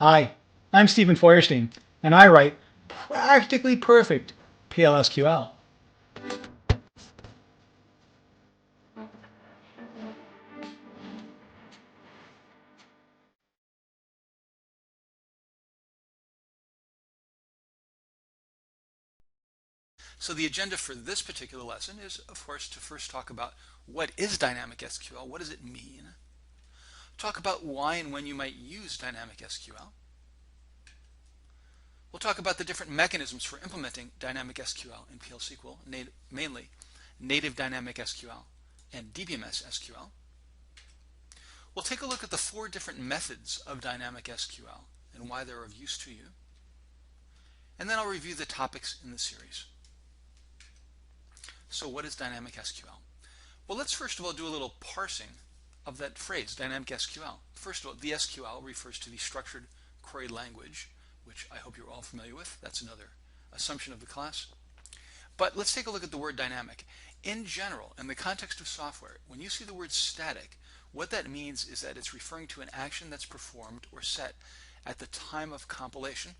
Hi, I'm Stephen Feuerstein, and I write practically perfect PLSQL. So the agenda for this particular lesson is, of course, to first talk about what is dynamic SQL, what does it mean, talk about why and when you might use dynamic SQL. We'll talk about the different mechanisms for implementing dynamic SQL in PL SQL, mainly native dynamic SQL and DBMS SQL. We'll take a look at the 4 different methods of dynamic SQL and why they're of use to you. And then I'll review the topics in the series. So what is dynamic SQL? Well, let's first of all do a little parsing of that phrase, dynamic SQL. First of all, the SQL refers to the structured query language, which I hope you're all familiar with. That's another assumption of the class. But let's take a look at the word dynamic. In general, in the context of software, when you see the word static, what that means is that it's referring to an action that's performed or set at the time of compilation.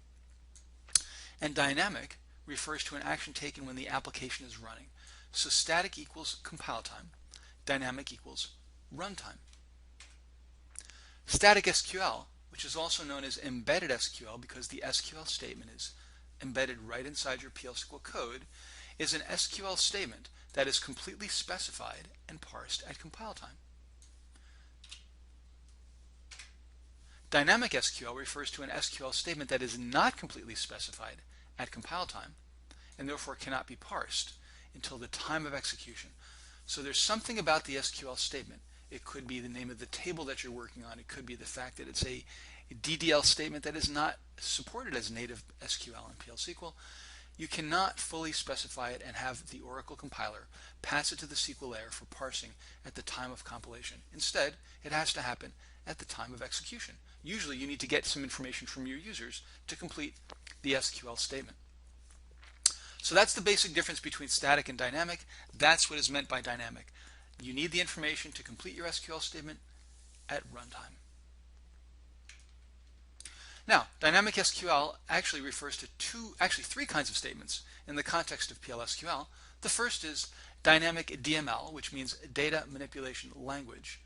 And dynamic refers to an action taken when the application is running. So static equals compile time, dynamic equals runtime. Static SQL, which is also known as embedded SQL because the SQL statement is embedded right inside your PL SQL code, is an SQL statement that is completely specified and parsed at compile time. Dynamic SQL refers to an SQL statement that is not completely specified at compile time and therefore cannot be parsed until the time of execution. So there's something about the SQL statement. It could be the name of the table that you're working on. It could be the fact that it's a DDL statement that is not supported as native SQL in PL SQL. You cannot fully specify it and have the Oracle compiler pass it to the SQL layer for parsing at the time of compilation. Instead, it has to happen at the time of execution. Usually you need to get some information from your users to complete the SQL statement. So that's the basic difference between static and dynamic. That's what is meant by dynamic. You need the information to complete your SQL statement at runtime. Now, dynamic SQL actually refers to three kinds of statements in the context of PLSQL. The first is dynamic DML, which means data manipulation language.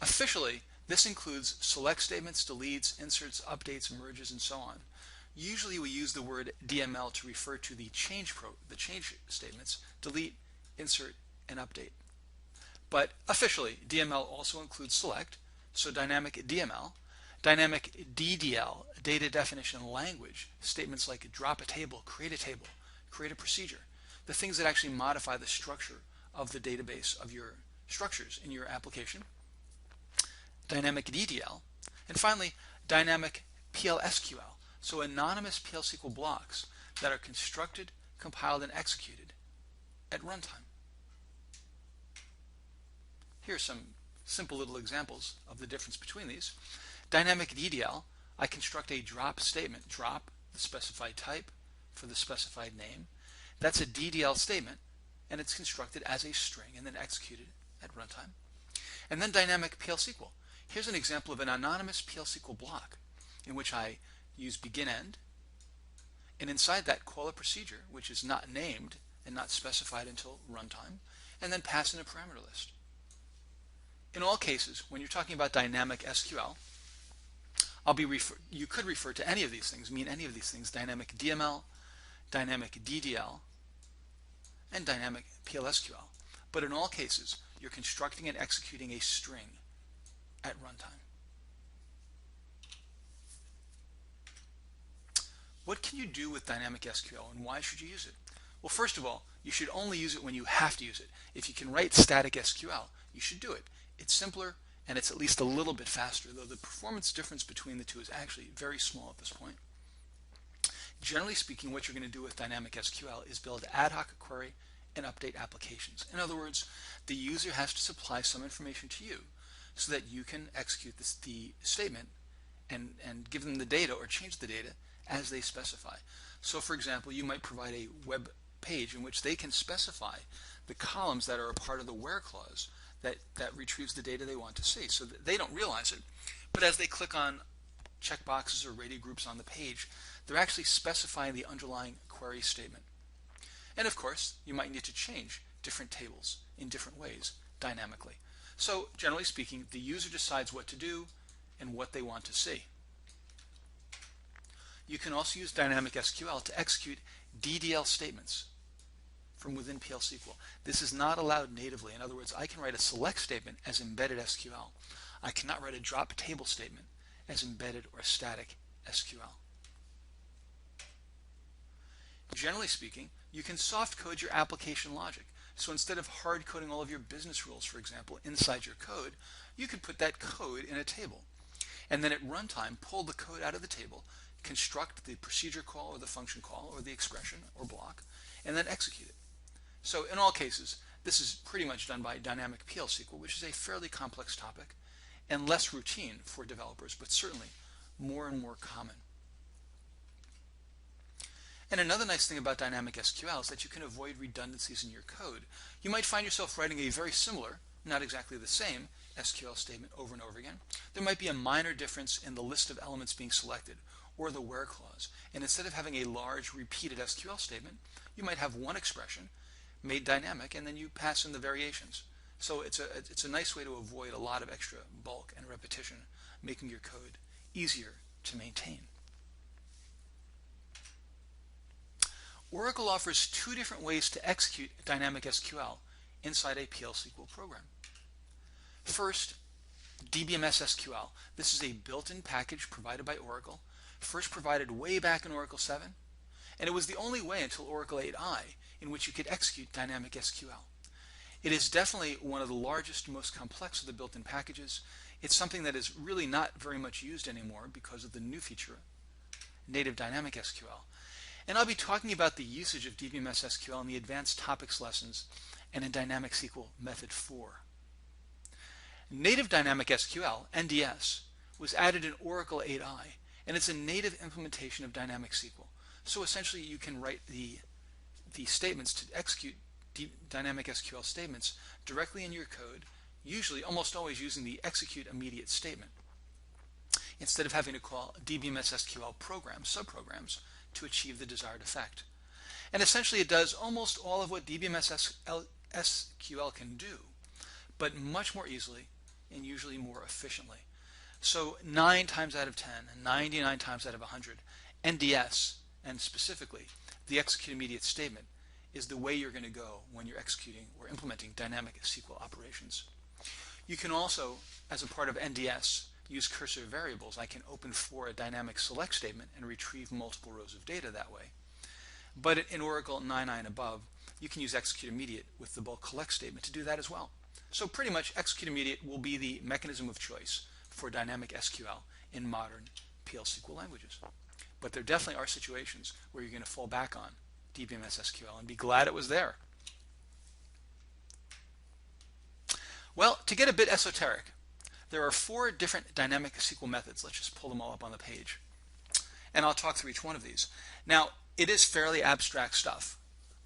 Officially, this includes select statements, deletes, inserts, updates, merges, and so on. Usually we use the word DML to refer to the change statements, delete, insert, and update. But officially, DML also includes select, so dynamic DML, dynamic DDL, data definition language, statements like drop a table, create a procedure, the things that actually modify the structure of the database of your structures in your application, dynamic DDL, and finally, dynamic PLSQL, so anonymous PL SQL blocks that are constructed, compiled, and executed at runtime. Here are some simple little examples of the difference between these. Dynamic DDL, I construct a drop statement, drop the specified type for the specified name. That's a DDL statement, and it's constructed as a string and then executed at runtime. And then dynamic PL SQL. Here's an example of an anonymous PL SQL block in which I use begin end, and inside that call a procedure which is not named and not specified until runtime, and then pass in a parameter list. In all cases, when you're talking about dynamic SQL, you could refer to any of these things, mean any of these things, dynamic DML, dynamic DDL, and dynamic PLSQL. But in all cases, you're constructing and executing a string at runtime. What can you do with dynamic SQL and why should you use it? Well, first of all, you should only use it when you have to use it. If you can write static SQL, you should do it. It's simpler and it's at least a little bit faster, though the performance difference between the two is actually very small at this point. Generally speaking, what you're going to do with dynamic SQL is build ad hoc query and update applications. In other words, the user has to supply some information to you so that you can execute the statement and give them the data or change the data as they specify. So for example, you might provide a web page in which they can specify the columns that are a part of the where clause that retrieves the data they want to see, so that they don't realize it. But as they click on checkboxes or radio groups on the page. They're actually specifying the underlying query statement. And of course, you might need to change different tables in different ways dynamically. So generally speaking, the user decides what to do and what they want to see. You can also use dynamic SQL to execute DDL statements from within PL SQL. This is not allowed natively. In other words, I can write a select statement as embedded SQL. I cannot write a drop table statement as embedded or static SQL. Generally speaking, you can soft code your application logic. So instead of hard coding all of your business rules, for example, inside your code, you could put that code in a table. And then at runtime, pull the code out of the table, construct the procedure call or the function call or the expression or block, and then execute it. So in all cases, this is pretty much done by dynamic PL SQL, which is a fairly complex topic and less routine for developers, but certainly more and more common. And another nice thing about dynamic SQL is that you can avoid redundancies in your code. You might find yourself writing a very similar, not exactly the same, SQL statement over and over again. There might be a minor difference in the list of elements being selected or the where clause. And instead of having a large repeated SQL statement, you might have one expression made dynamic and then you pass in the variations. So it's a nice way to avoid a lot of extra bulk and repetition, making your code easier to maintain. Oracle offers two different ways to execute dynamic SQL inside a PL SQL program. First, DBMS SQL. This is a built-in package provided by Oracle, first provided way back in Oracle 7, and it was the only way until Oracle 8i in which you could execute dynamic SQL. It is definitely one of the largest and most complex of the built-in packages. It's something that is really not very much used anymore because of the new feature, native dynamic SQL. And I'll be talking about the usage of DBMS SQL in the Advanced Topics lessons and in Dynamic SQL Method 4. Native Dynamic SQL, NDS, was added in Oracle 8i, and it's a native implementation of Dynamic SQL. So essentially you can write the statements to execute Dynamic SQL statements directly in your code, usually almost always using the execute immediate statement, instead of having to call DBMS SQL programs, subprograms, to achieve the desired effect. And essentially it does almost all of what DBMS SQL can do, but much more easily and usually more efficiently. So 9 times out of 10, 99 times out of 100, NDS, and specifically the execute immediate statement, is the way you're going to go when you're executing or implementing dynamic SQL operations. You can also, as a part of NDS, use cursor variables. I can open for a dynamic select statement and retrieve multiple rows of data that way. But in Oracle 9.9 and above, you can use execute immediate with the bulk collect statement to do that as well. So pretty much execute immediate will be the mechanism of choice for dynamic SQL in modern PL SQL languages. But there definitely are situations where you're going to fall back on DBMS SQL and be glad it was there. Well, to get a bit esoteric, there are 4 different dynamic SQL methods. Let's just pull them all up on the page. And I'll talk through each one of these. Now, it is fairly abstract stuff.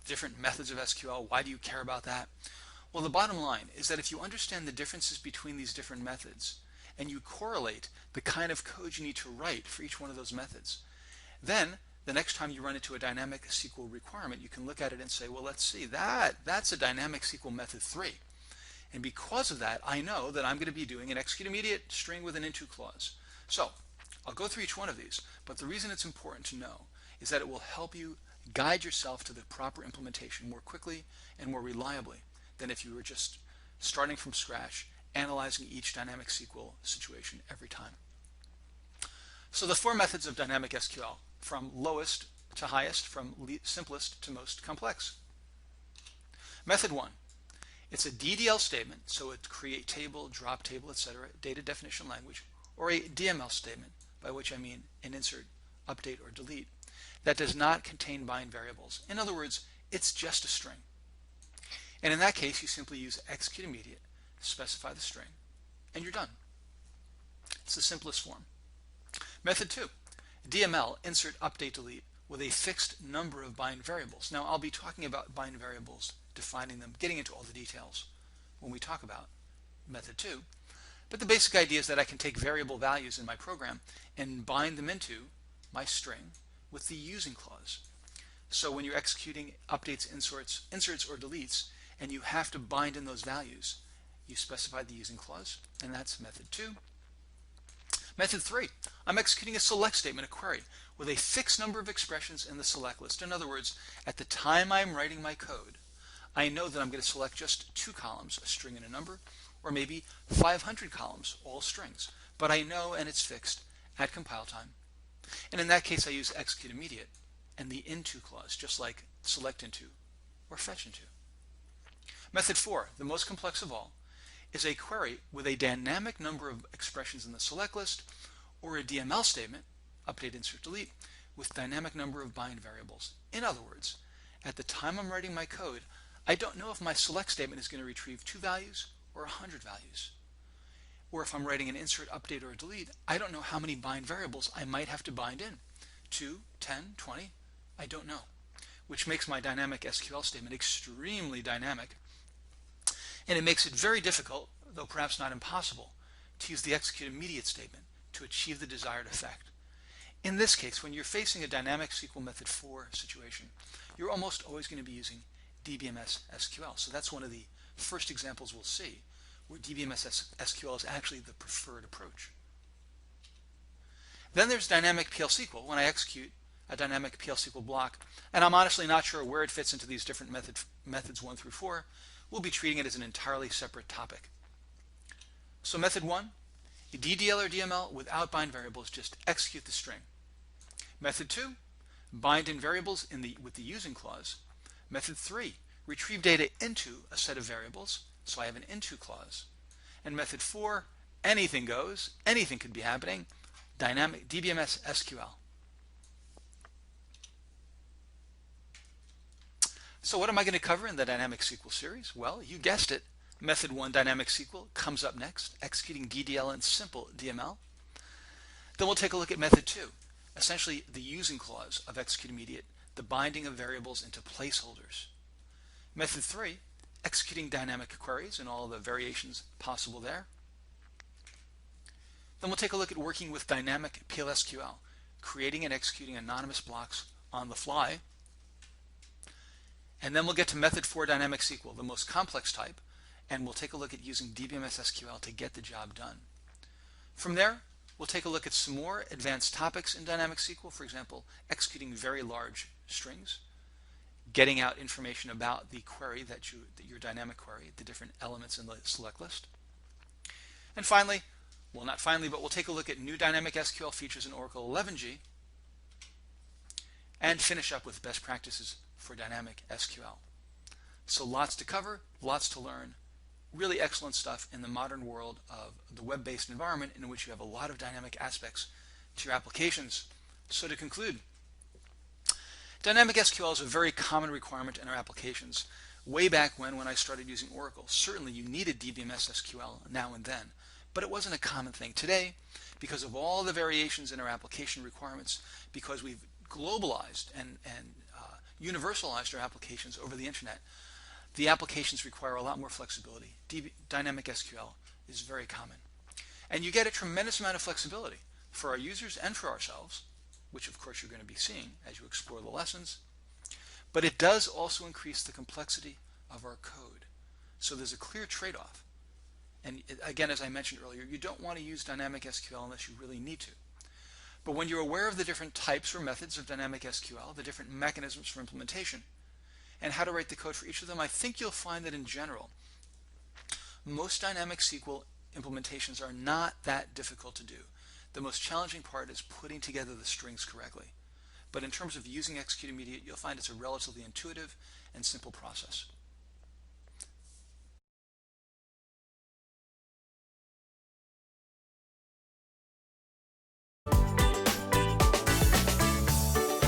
Different methods of SQL, why do you care about that? Well, the bottom line is that if you understand the differences between these different methods and you correlate the kind of code you need to write for each one of those methods, then the next time you run into a dynamic SQL requirement, you can look at it and say, well, let's see, that's a dynamic SQL method 3. And because of that, I know that I'm going to be doing an execute immediate string with an into clause. So I'll go through each one of these, but the reason it's important to know is that it will help you guide yourself to the proper implementation more quickly and more reliably than if you were just starting from scratch, analyzing each dynamic SQL situation every time. So the 4 methods of dynamic SQL, from lowest to highest, from simplest to most complex. Method 1. It's a DDL statement, so it create table, drop table, etc., data definition language, or a DML statement, by which I mean an insert, update, or delete, that does not contain bind variables. In other words, it's just a string. And in that case, you simply use execute immediate, specify the string, and you're done. It's the simplest form. Method 2, DML, insert, update, delete, with a fixed number of bind variables. Now, I'll be talking about bind variables, defining them, getting into all the details when we talk about method 2. But the basic idea is that I can take variable values in my program and bind them into my string with the using clause. So when you're executing updates, inserts, or deletes, and you have to bind in those values, you specify the using clause, and that's method 2. Method 3, I'm executing a select statement, a query, with a fixed number of expressions in the select list. In other words, at the time I'm writing my code, I know that I'm going to select just 2 columns, a string and a number, or maybe 500 columns, all strings. But I know, and it's fixed at compile time. And in that case, I use execute immediate and the into clause, just like select into or fetch into. Method 4, the most complex of all, is a query with a dynamic number of expressions in the select list, or a DML statement, update, insert, delete, with dynamic number of bind variables. In other words, at the time I'm writing my code, I don't know if my select statement is going to retrieve 2 values or 100 values. Or if I'm writing an insert, update, or a delete, I don't know how many bind variables I might have to bind in. 2, 10, 20, I don't know. Which makes my dynamic SQL statement extremely dynamic. And it makes it very difficult, though perhaps not impossible, to use the execute immediate statement to achieve the desired effect. In this case, when you're facing a dynamic SQL method 4 situation, you're almost always going to be using DBMS SQL. So that's one of the first examples we'll see where DBMS SQL is actually the preferred approach. Then there's dynamic PL SQL. When I execute a dynamic PL SQL block, and I'm honestly not sure where it fits into these different methods 1 through 4, we'll be treating it as an entirely separate topic. So method 1, DDL or DML without bind variables, just execute the string. Method 2, bind in variables with the using clause. Method 3, retrieve data into a set of variables, so I have an into clause. And method 4, anything goes, anything could be happening, dynamic DBMS SQL. So what am I going to cover in the Dynamic SQL series? Well, you guessed it. Method 1, Dynamic SQL, comes up next, executing DDL and simple DML. Then we'll take a look at Method 2, essentially the using clause of execute immediate, the binding of variables into placeholders. Method 3, executing dynamic queries and all the variations possible there. Then we'll take a look at working with dynamic PLSQL, creating and executing anonymous blocks on the fly. And then we'll get to Method 4, Dynamic SQL, the most complex type, and we'll take a look at using DBMS SQL to get the job done. From there, we'll take a look at some more advanced topics in Dynamic SQL, for example, executing very large strings, getting out information about the query your dynamic query, the different elements in the select list. And finally, well, not finally, but we'll take a look at new dynamic SQL features in Oracle 11g and finish up with best practices for dynamic SQL. So lots to cover, lots to learn, really excellent stuff in the modern world of the web-based environment in which you have a lot of dynamic aspects to your applications. So to conclude, dynamic SQL is a very common requirement in our applications. Way back when I started using Oracle, certainly you needed DBMS SQL now and then, but it wasn't a common thing. Today, because of all the variations in our application requirements, because we've globalized and universalized our applications over the internet, the applications require a lot more flexibility. Dynamic SQL is very common. And you get a tremendous amount of flexibility for our users and for ourselves, which of course you're going to be seeing as you explore the lessons. But it does also increase the complexity of our code. So there's a clear trade-off. And again, as I mentioned earlier, you don't want to use dynamic SQL unless you really need to. But when you're aware of the different types or methods of dynamic SQL, the different mechanisms for implementation, and how to write the code for each of them, I think you'll find that in general, most dynamic SQL implementations are not that difficult to do. The most challenging part is putting together the strings correctly. But in terms of using execute immediate, you'll find it's a relatively intuitive and simple process.